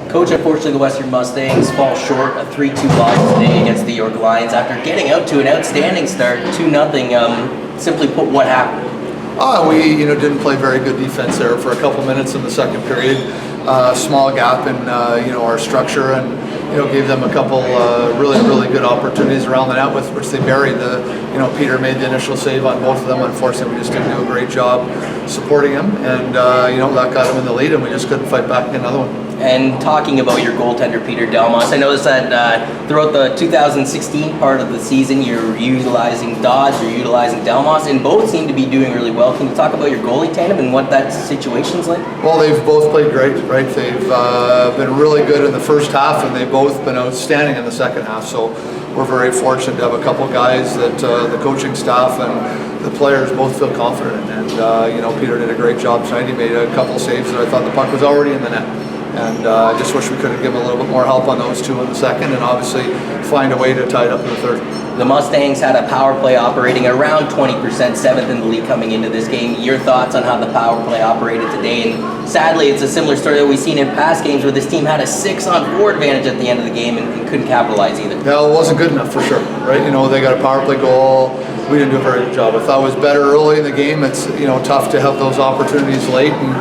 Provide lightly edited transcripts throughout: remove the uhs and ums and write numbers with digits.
Coach, unfortunately the Western Mustangs fall short, a 3-2 loss today against the York Lions after getting out to an outstanding start, 2-0. Simply put, what happened? We didn't play very good defense there for a couple minutes in the second period. Small gap in our structure, and gave them a couple really good opportunities around the net with which they buried. Peter made the initial save on both of them. Unfortunately, we just didn't do a great job supporting him, and that got him in the lead, and we just couldn't fight back another one. And talking about your goaltender, Peter Delmas, I noticed that throughout the 2016 part of the season, you're utilizing Dodds, you're utilizing Delmas, and both seem to be doing really well. Can you talk about your goalie tandem and what that situation's like? Well, they've both played great, right? They've been really good in the first half, and they've both been outstanding in the second half. So we're very fortunate to have a couple guys that the coaching staff and the players both feel confident in. And Peter did a great job tonight. He made a couple saves that I thought the puck was already in the net. And I just wish we could have given a little bit more help on those two in the second, and obviously find a way to tie it up in the third. The Mustangs had a power play operating around 20%, seventh in the league coming into this game. Your thoughts on how the power play operated today? And sadly, it's a similar story that we've seen in past games where this team had a 6-on-4 advantage at the end of the game and couldn't capitalize either. Yeah, it wasn't good enough for sure, right? They got a power play goal. We didn't do a very good job. I thought it was better early in the game. It's tough to have those opportunities late, and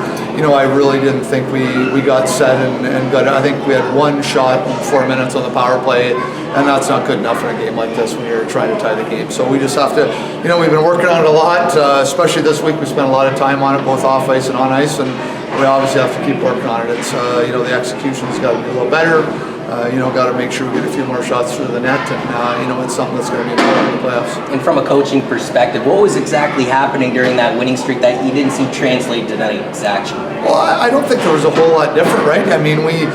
I really didn't think we got set and got. I think we had one shot in 4 minutes on the power play, and that's not good enough in a game like this when you're trying to tie the game. So we just have to, we've been working on it a lot, especially this week. We spent a lot of time on it, both off ice and on ice, and we obviously have to keep working on it. It's the execution's got to be a little better. Got to make sure we get a few more shots through the net, and it's something that's going to be important in the playoffs. And from a coaching perspective, what was exactly happening during that winning streak that you didn't see translate to tonight's action? Well, I don't think there was a whole lot different, right? I mean, we,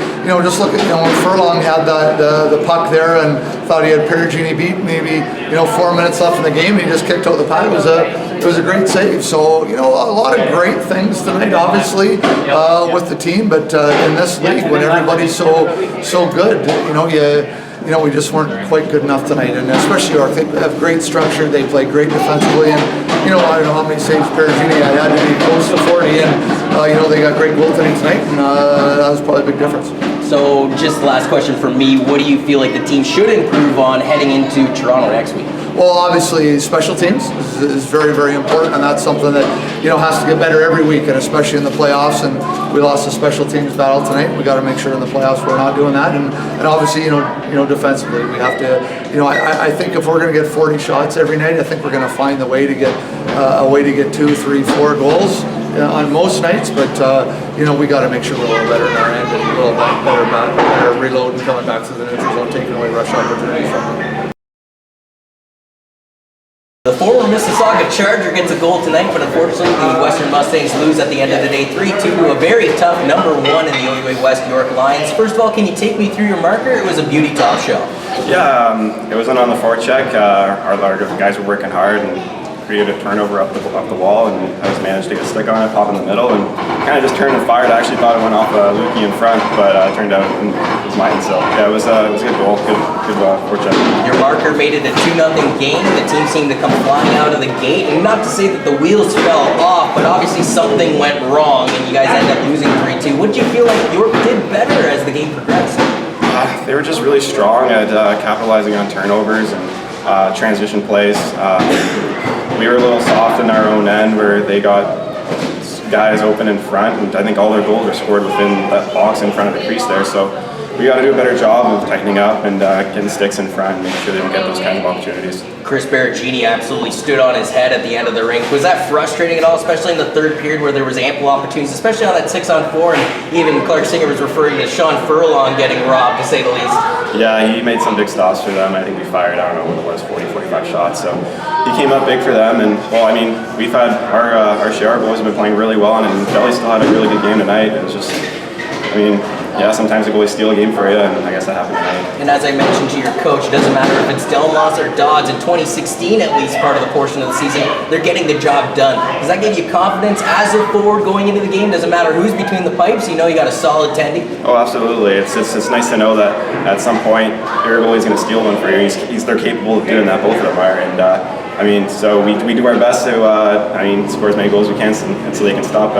just look at, when Furlong had the puck there and thought he had Perugini beat, maybe 4 minutes left in the game, and he just kicked out the pad. It was a great save. So, a lot of great things tonight, obviously, with the team, but in this league, when everybody's so good, we just weren't quite good enough tonight, and especially York. They have great structure. They play great defensively, and I don't know how many saves Perugini had to be close to 40, and they got great goaltending tonight, and that was probably a big difference. So, just the last question for me: what do you feel like the team should improve on heading into Toronto next week? Well, obviously, special teams is very, very important, and that's something that has to get better every week, and especially in the playoffs. And we lost the special teams battle tonight. We got to make sure in the playoffs we're not doing that. And obviously, defensively, we have to. I think if we're going to get 40 shots every night, I think we're going to find the way to get 2, 3, 4 goals on most nights. But we got to make sure we're a little better in our end and a little better reload and coming back to the neutral zone, taking away rush opportunities from them. The former Mississauga Charger gets a goal tonight, but unfortunately the Western Mustangs lose at the end of the day 3-2 to a very tough number 1 in the OUA West York Lions. First of all, can you take me through your marker? It was a beauty top shot. Yeah, it wasn't on the forecheck. Our guys were working hard and created a turnover up the wall, and I just managed to get a stick on it, pop in the middle, and kind of just turned and fired. I actually thought it went off Lukey in front, but it turned out it was mine. So yeah, it was a good goal, good forecheck. Your marker made it a 2-0 game. The team seemed to come flying out of the gate, and not to say that the wheels fell off, but obviously something went wrong, and you guys ended up losing 3-2. What did you feel like York did better as the game progressed? They were just really strong at capitalizing on turnovers and transition plays. We were a little soft in our own end where they got guys open in front, and I think all their goals were scored within that box in front of the crease there. So we got to do a better job of tightening up and getting sticks in front and make sure they don't get those kinds of opportunities. Chris Berrettini absolutely stood on his head at the end of the rink. Was that frustrating at all, especially in the third period where there was ample opportunities, especially on that 6-on-4, and even Clark Singer was referring to Sean Furlong getting robbed, to say the least. Yeah, he made some big stops for them. I think we fired, I don't know what it was, 40, 45 shots. So he came up big for them. And, well, I mean, we've had our share. Our boys have been playing really well, and Belly still had a really good game tonight. It was just, I mean, yeah, sometimes the goalies steal a game for you, and I guess that happened tonight. And as I mentioned to your coach, it doesn't matter if it's Delmas or Dodds. In 2016, at least part of the portion of the season, they're getting the job done. Does that give you confidence as a forward going into the game? Doesn't matter who's between the pipes, you got a solid tendy? Oh, absolutely. It's nice to know that at some point your goalie's going to steal one for you. They're capable of doing that, both of them are. And I mean, so we do our best to, score as many goals as we can so they can stop,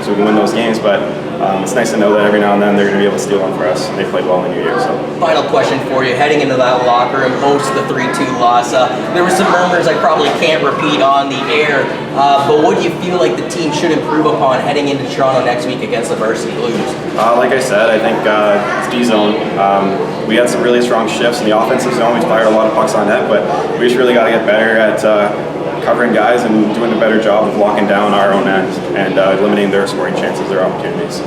so we can win those games. But it's nice to know that every now and then they're going to be able to steal one for us. They played well in the New Year. So. Final question for you. Heading into that locker room, post the 3-2 loss, there were some murmurs I probably can't repeat on the air, but what do you feel like the team should improve upon heading into Toronto next week against the Varsity Blues? Like I said, I think it's D-zone. We had some really strong shifts in the offensive zone. We fired a lot of pucks on net, but we just really got to get better at covering guys and doing a better job of locking down our own end and limiting their scoring chances, their opportunities.